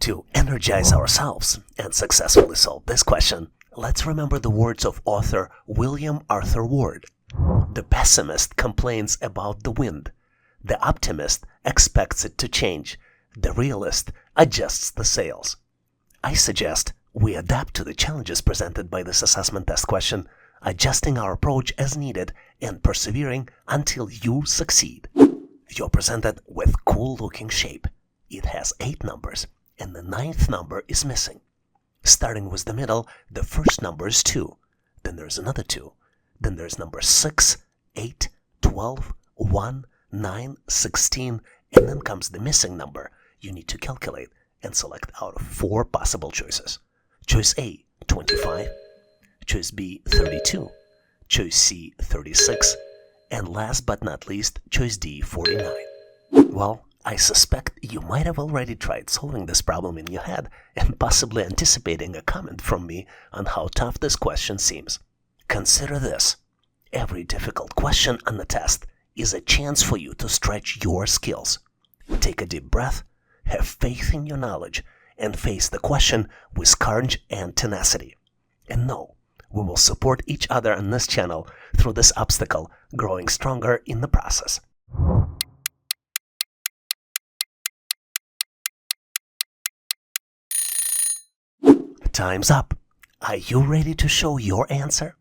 To energize ourselves and successfully solve this question, let's remember the words of author William Arthur Ward. The pessimist complains about the wind. The optimist expects it to change. The realist adjusts the sails. I suggest we adapt to the challenges presented by this assessment test question, adjusting our approach as needed and persevering until you succeed. You're presented with cool-looking shape. It has 8 numbers, and the 9th number is missing. Starting with the middle, the first number is 2. Then there's another 2. Then there's number 6, 8, 12, 1, 9, 16, and then comes the missing number. You need to calculate and select out of 4 possible choices. Choice A, 25. Choice B, 32. Choice C, 36. And last but not least, choice D, 49. Well, I suspect you might have already tried solving this problem in your head and possibly anticipating a comment from me on how tough this question seems. Consider this. Every difficult question on the test is a chance for you to stretch your skills. Take a deep breath, have faith in your knowledge, and face the question with courage and tenacity. And know, we will support each other on this channel through this obstacle, growing stronger in the process. Time's up. Are you ready to show your answer?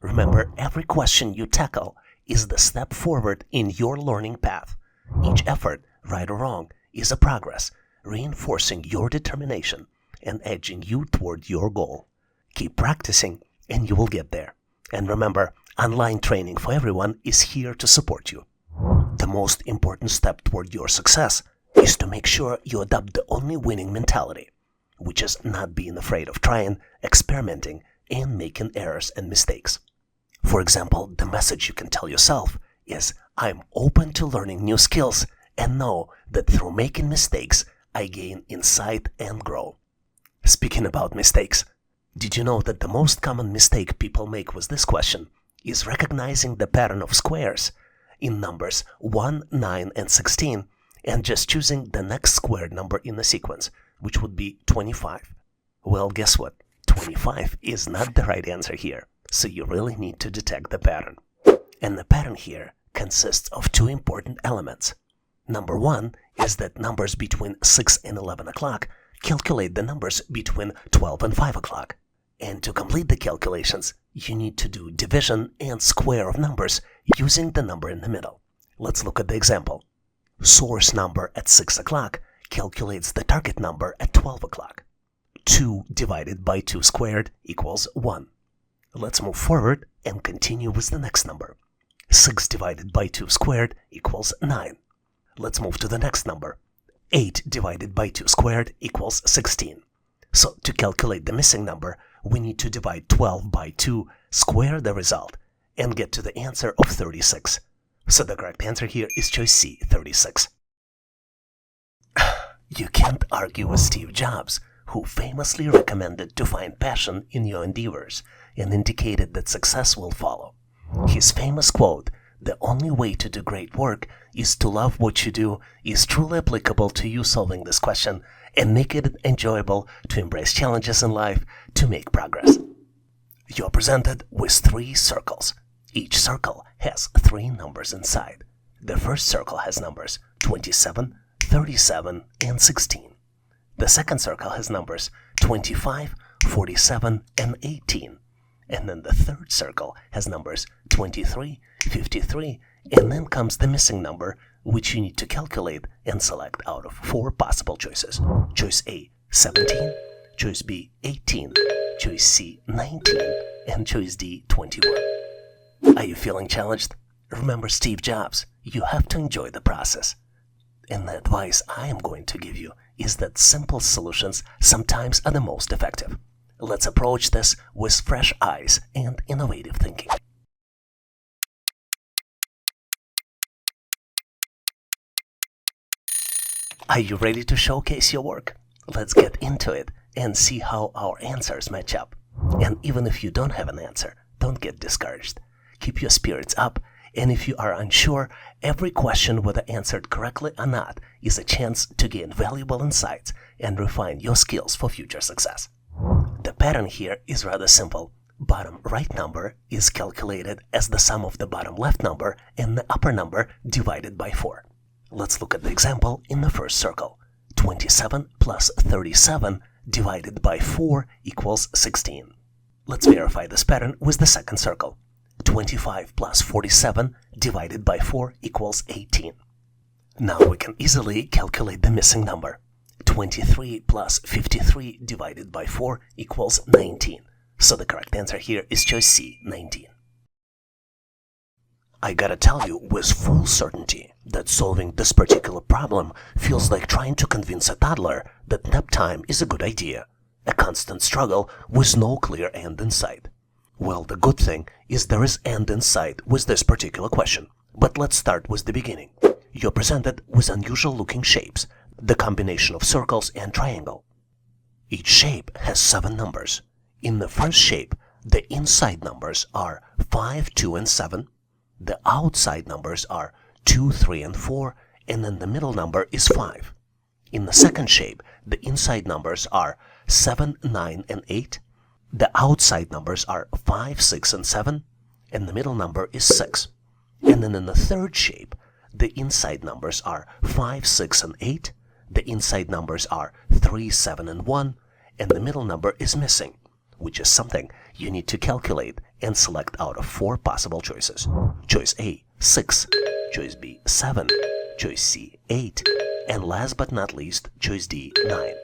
Remember, every question you tackle is the step forward in your learning path. Each effort, right or wrong, is a progress, reinforcing your determination and edging you toward your goal. Keep practicing and you will get there. And remember, online training for everyone is here to support you. The most important step toward your success is to make sure you adopt the only winning mentality, which is not being afraid of trying, experimenting, and making errors and mistakes. For example, the message you can tell yourself is, I'm open to learning new skills and know that through making mistakes, I gain insight and grow. Speaking about mistakes, did you know that the most common mistake people make with this question is recognizing the pattern of squares in numbers 1, 9, and 16 and just choosing the next squared number in the sequence, which would be 25. Well, guess what? 25 is not the right answer here, so you really need to detect the pattern. And the pattern here consists of 2 important elements. Number 1 is that numbers between 6 and 11 o'clock calculate the numbers between 12 and 5 o'clock. And to complete the calculations, you need to do division and square of numbers using the number in the middle. Let's look at the example. Source number at 6 o'clock calculates the target number at 12 o'clock. 2 divided by 2 squared equals 1. Let's move forward and continue with the next number. 6 divided by 2 squared equals 9. Let's move to the next number. 8 divided by 2 squared equals 16. So to calculate the missing number, we need to divide 12 by 2, square the result, and get to the answer of 36. So the correct answer here is choice C, 36. You can't argue with Steve Jobs, who famously recommended to find passion in your endeavors and indicated that success will follow. His famous quote, "The only way to do great work is to love what you do," is truly applicable to you solving this question and make it enjoyable to embrace challenges in life to make progress. You're presented with 3 circles. Each circle has 3 numbers inside. The first circle has numbers 27, 37, and 16. The second circle has numbers 25, 47, and 18. And then the third circle has numbers 23, 53, and then comes the missing number, which you need to calculate and select out of 4 possible choices. Choice A, 17, choice B, 18, choice C, 19, and choice D, 21. Are you feeling challenged? Remember Steve Jobs, you have to enjoy the process. And the advice I am going to give you is that simple solutions sometimes are the most effective. Let's approach this with fresh eyes and innovative thinking. Are you ready to showcase your work? Let's get into it and see how our answers match up. And even if you don't have an answer, don't get discouraged. Keep your spirits up And if you are unsure, every question, whether answered correctly or not, is a chance to gain valuable insights and refine your skills for future success. The pattern here is rather simple. Bottom right number is calculated as the sum of the bottom left number and the upper number divided by 4. Let's look at the example in the first circle. 27 plus 37 divided by 4 equals 16. Let's verify this pattern with the second circle. 25 plus 47 divided by 4 equals 18. Now we can easily calculate the missing number. 23 plus 53 divided by 4 equals 19. So the correct answer here is choice C, 19. I gotta tell you with full certainty that solving this particular problem feels like trying to convince a toddler that nap time is a good idea, a constant struggle with no clear end in sight. Well, the good thing is there is end in sight with this particular question. But let's start with the beginning. You're presented with unusual looking shapes, the combination of circles and triangle. Each shape has 7 numbers. In the first shape, the inside numbers are 5, 2, and 7. The outside numbers are 2, 3, and 4, and then the middle number is 5. In the second shape, the inside numbers are 7, 9, and 8. The outside numbers are 5, 6, and 7, and the middle number is 6. And then in the third shape, the inside numbers are 5, 6, and 8. The inside numbers are 3, 7, and 1, and the middle number is missing, which is something you need to calculate and select out of 4 possible choices. Choice A, 6. Choice B, 7. Choice C, 8. And last but not least, choice D, 9.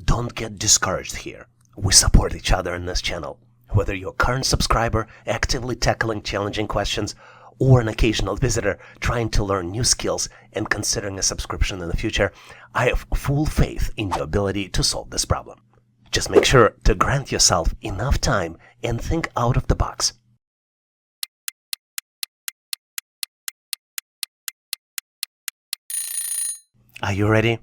Don't get discouraged here. We support each other in this channel. Whether you're a current subscriber actively tackling challenging questions or an occasional visitor trying to learn new skills and considering a subscription in the future, I have full faith in your ability to solve this problem. Just make sure to grant yourself enough time and think out of the box. Are you ready?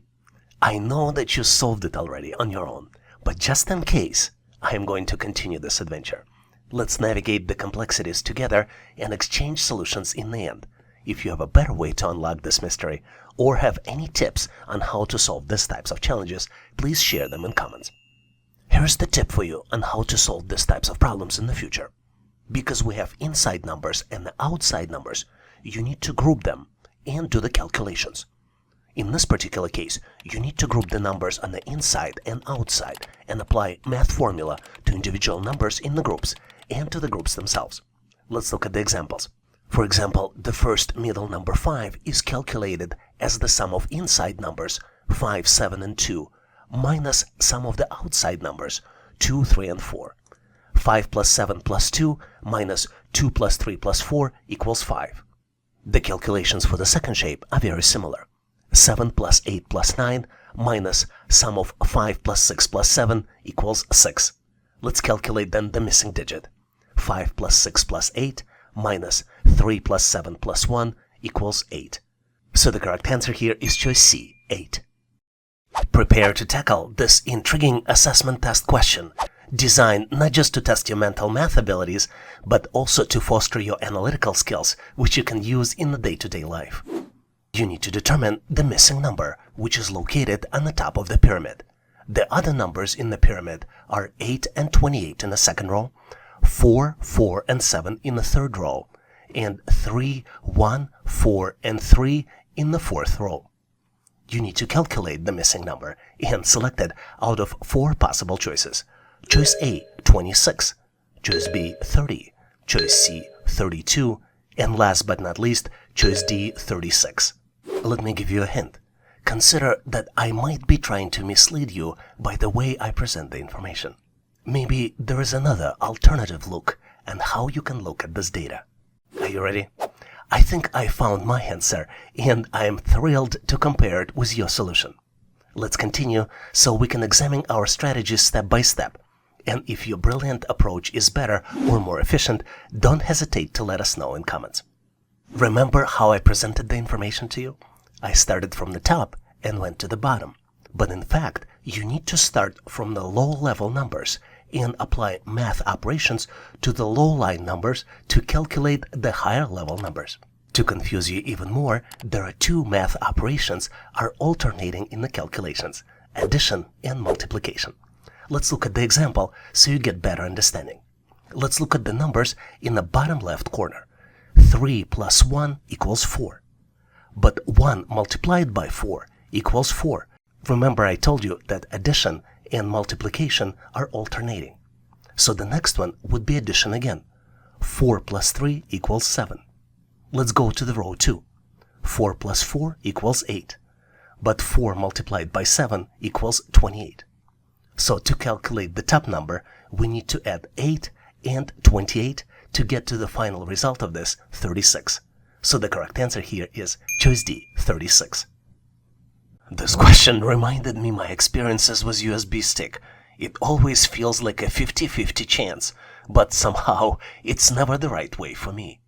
I know that you solved it already on your own, but just in case, I am going to continue this adventure. Let's navigate the complexities together and exchange solutions in the end. If you have a better way to unlock this mystery or have any tips on how to solve these types of challenges, please share them in comments. Here's the tip for you on how to solve these types of problems in the future. Because we have inside numbers and the outside numbers, you need to group them and do the calculations. In this particular case, you need to group the numbers on the inside and outside and apply math formula to individual numbers in the groups and to the groups themselves. Let's look at the examples. For example, the first middle number 5 is calculated as the sum of inside numbers 5, 7, and 2 minus sum of the outside numbers 2, 3, and 4. 5 plus 7 plus 2 minus 2 plus 3 plus 4 equals 5. The calculations for the second shape are very similar. 7 plus 8 plus 9 minus sum of 5 plus 6 plus 7 equals 6. Let's calculate then the missing digit. 5 plus 6 plus 8 minus 3 plus 7 plus 1 equals 8. So the correct answer here is choice C, 8. Prepare to tackle this intriguing assessment test question, designed not just to test your mental math abilities, but also to foster your analytical skills, which you can use in the day-to-day life. You need to determine the missing number, which is located on the top of the pyramid. The other numbers in the pyramid are 8 and 28 in the second row, 4, 4, and 7 in the third row, and 3, 1, 4, and 3 in the fourth row. You need to calculate the missing number and select it out of 4 possible choices. Choice A, 26. Choice B, 30. Choice C, 32. And last but not least, choice D, 36. Let me give you a hint. Consider that I might be trying to mislead you by the way I present the information. Maybe there is another alternative look and how you can look at this data. Are you ready? I think I found my answer, and I am thrilled to compare it with your solution. Let's continue so we can examine our strategies step by step. And if your brilliant approach is better or more efficient, don't hesitate to let us know in comments. Remember how I presented the information to you? I started from the top and went to the bottom. But in fact, you need to start from the low-level numbers and apply math operations to the low-line numbers to calculate the higher-level numbers. To confuse you even more, there are two math operations are alternating in the calculations: addition and multiplication. Let's look at the example so you get better understanding. Let's look at the numbers in the bottom left corner. 3 plus 1 equals 4. But 1 multiplied by 4 equals 4. Remember, I told you that addition and multiplication are alternating. So the next one would be addition again. 4 plus 3 equals 7. Let's go to the row 2. 4 plus 4 equals 8. But 4 multiplied by 7 equals 28. So to calculate the top number, we need to add 8 and 28 to get to the final result of this, 36. So the correct answer here is choice D, 36. This question reminded me my experiences with USB stick. It always feels like a 50-50 chance, but somehow it's never the right way for me.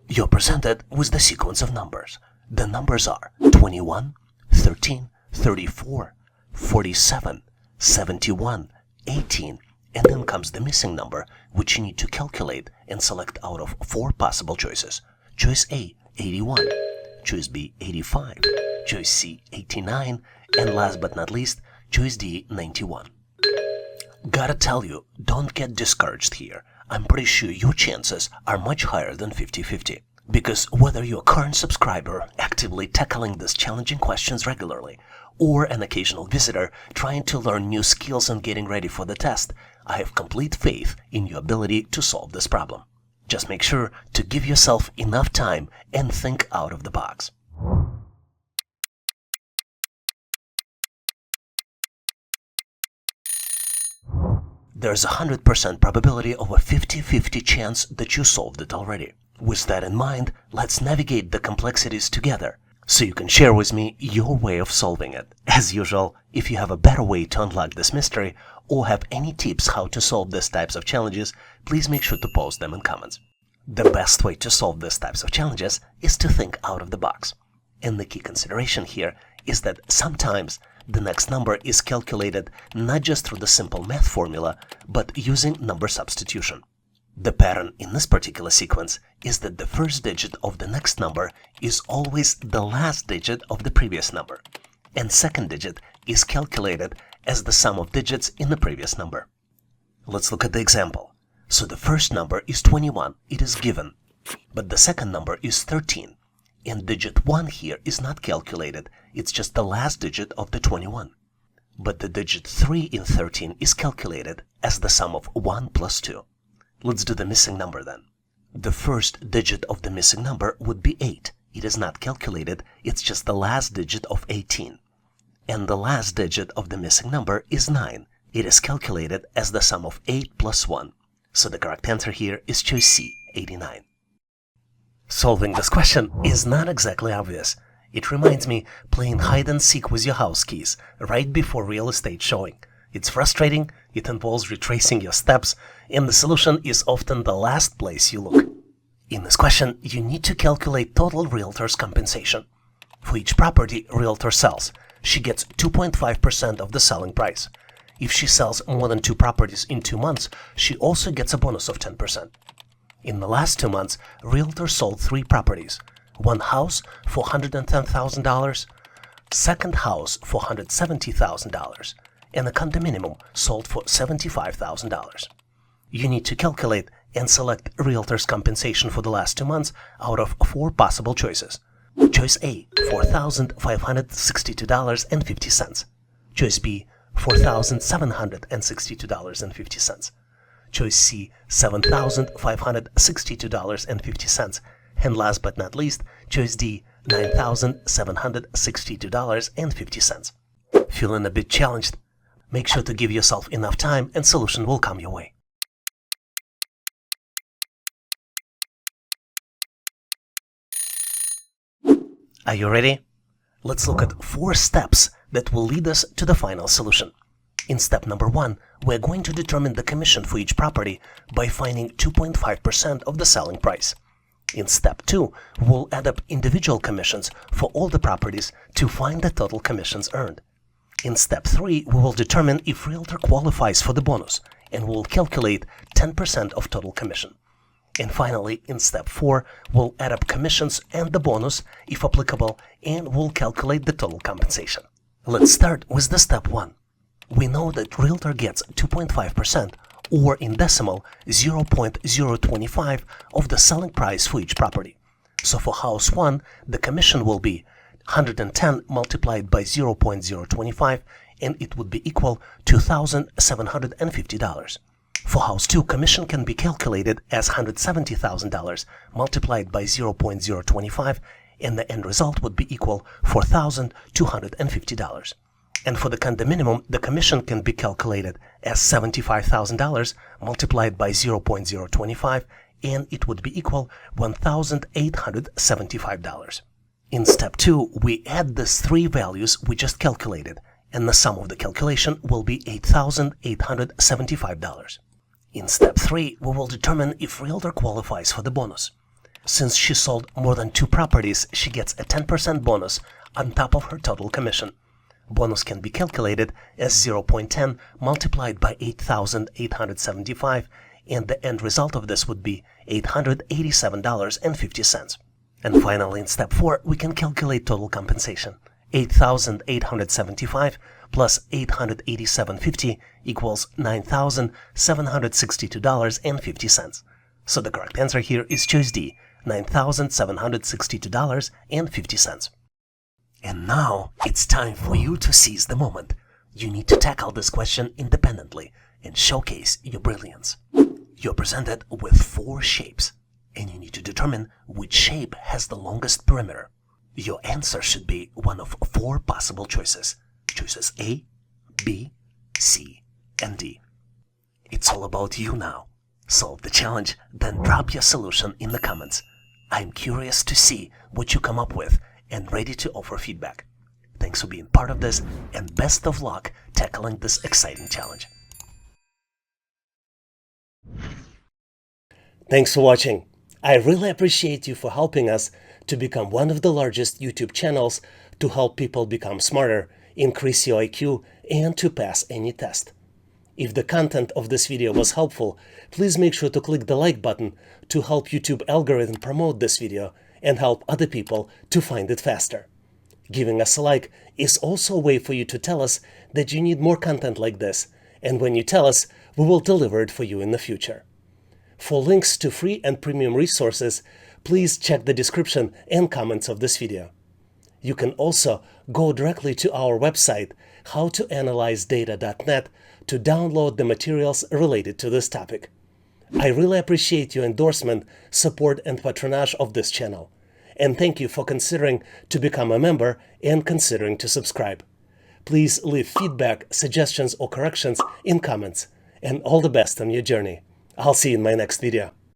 You're presented with the sequence of numbers. The numbers are 21, 13, 34, 47, 71, 18, and then comes the missing number, which you need to calculate and select out of 4 possible choices. Choice A, 81, choice B, 85, choice C, 89, and last but not least, choice D, 91. Gotta tell you, don't get discouraged here. I'm pretty sure your chances are much higher than 50-50. Because whether you're a current subscriber actively tackling these challenging questions regularly, or an occasional visitor trying to learn new skills and getting ready for the test, I have complete faith in your ability to solve this problem. Just make sure to give yourself enough time and think out of the box. There's a 100% probability of a 50-50 chance that you solved it already. With that in mind, let's navigate the complexities together so you can share with me your way of solving it. As usual, if you have a better way to unlock this mystery or have any tips how to solve these types of challenges, please make sure to post them in comments. The best way to solve these types of challenges is to think out of the box. And the key consideration here is that sometimes the next number is calculated not just through the simple math formula, but using number substitution. The pattern in this particular sequence is that the first digit of the next number is always the last digit of the previous number, and second digit is calculated as the sum of digits in the previous number. Let's look at the example. So the first number is 21, it is given, but the second number is 13, and digit 1 here is not calculated, it's just the last digit of the 21. But the digit 3 in 13 is calculated as the sum of 1 plus 2. Let's do the missing number then. The first digit of the missing number would be 8. It is not calculated, it's just the last digit of 18. And the last digit of the missing number is 9. It is calculated as the sum of 8 plus 1. So the correct answer here is choice C, 89. Solving this question is not exactly obvious. It reminds me playing hide and seek with your house keys right before real estate showing. It's frustrating, it involves retracing your steps, and the solution is often the last place you look. In this question, you need to calculate total realtor's compensation. For each property realtor sells, she gets 2.5% of the selling price. If she sells more than 2 properties in 2 months, she also gets a bonus of 10%. In the last 2 months, realtor sold 3 properties. One house for $110,000, second house for $170,000, and a condominium sold for $75,000. You need to calculate and select realtor's compensation for the last 2 months out of 4 possible choices. Choice A, $4,562.50. Choice B, $4,762.50. Choice C, $7,562.50. And last but not least, choice D, $9,762.50. Feeling a bit challenged? Make sure to give yourself enough time and solution will come your way. Are you ready? Let's look at 4 steps that will lead us to the final solution. In step number 1, we're going to determine the commission for each property by finding 2.5% of the selling price. In step 2, we'll add up individual commissions for all the properties to find the total commissions earned. In step 3, we will determine if realtor qualifies for the bonus and we'll calculate 10% of total commission. And finally, in step 4, we'll add up commissions and the bonus, if applicable, and we'll calculate the total compensation. Let's start with the step 1. We know that realtor gets 2.5%, or in decimal, 0.025 of the selling price for each property. So for house 1, the commission will be 110 multiplied by 0.025, and it would be equal to $2,750. For house 2, commission can be calculated as $170,000 multiplied by 0.025, and the end result would be equal $4,250. And for the condominium, the commission can be calculated as $75,000 multiplied by 0.025, and it would be equal $1,875. In step 2, we add these three values we just calculated, and the sum of the calculation will be $8,875. In step 3, we will determine if realtor qualifies for the bonus. Since she sold more than 2 properties, she gets a 10% bonus on top of her total commission. Bonus can be calculated as 0.10 multiplied by 8,875, and the end result of this would be $887.50. And finally, in step 4, we can calculate total compensation. 8,875 plus 887.50 equals $9,762.50. So the correct answer here is choice D, $9,762.50. And now it's time for you to seize the moment. You need to tackle this question independently and showcase your brilliance. You're presented with 4 shapes, and you need to determine which shape has the longest perimeter. Your answer should be one of 4 possible choices. Choices A, B, C, and D. It's all about you now. Solve the challenge, then drop your solution in the comments. I'm curious to see what you come up with and ready to offer feedback. Thanks for being part of this, and best of luck tackling this exciting challenge. Thanks for watching. I really appreciate you for helping us to become one of the largest YouTube channels to help people become smarter, increase your IQ, and to pass any test. If the content of this video was helpful, please make sure to click the like button to help YouTube algorithm promote this video and help other people to find it faster. Giving us a like is also a way for you to tell us that you need more content like this, and when you tell us, we will deliver it for you in the future. For links to free and premium resources, please check the description and comments of this video. You can also go directly to our website, howtoanalyzedata.net, to download the materials related to this topic. I really appreciate your endorsement, support, and patronage of this channel. And thank you for considering to become a member and considering to subscribe. Please leave feedback, suggestions, or corrections in comments. And all the best on your journey. I'll see you in my next video.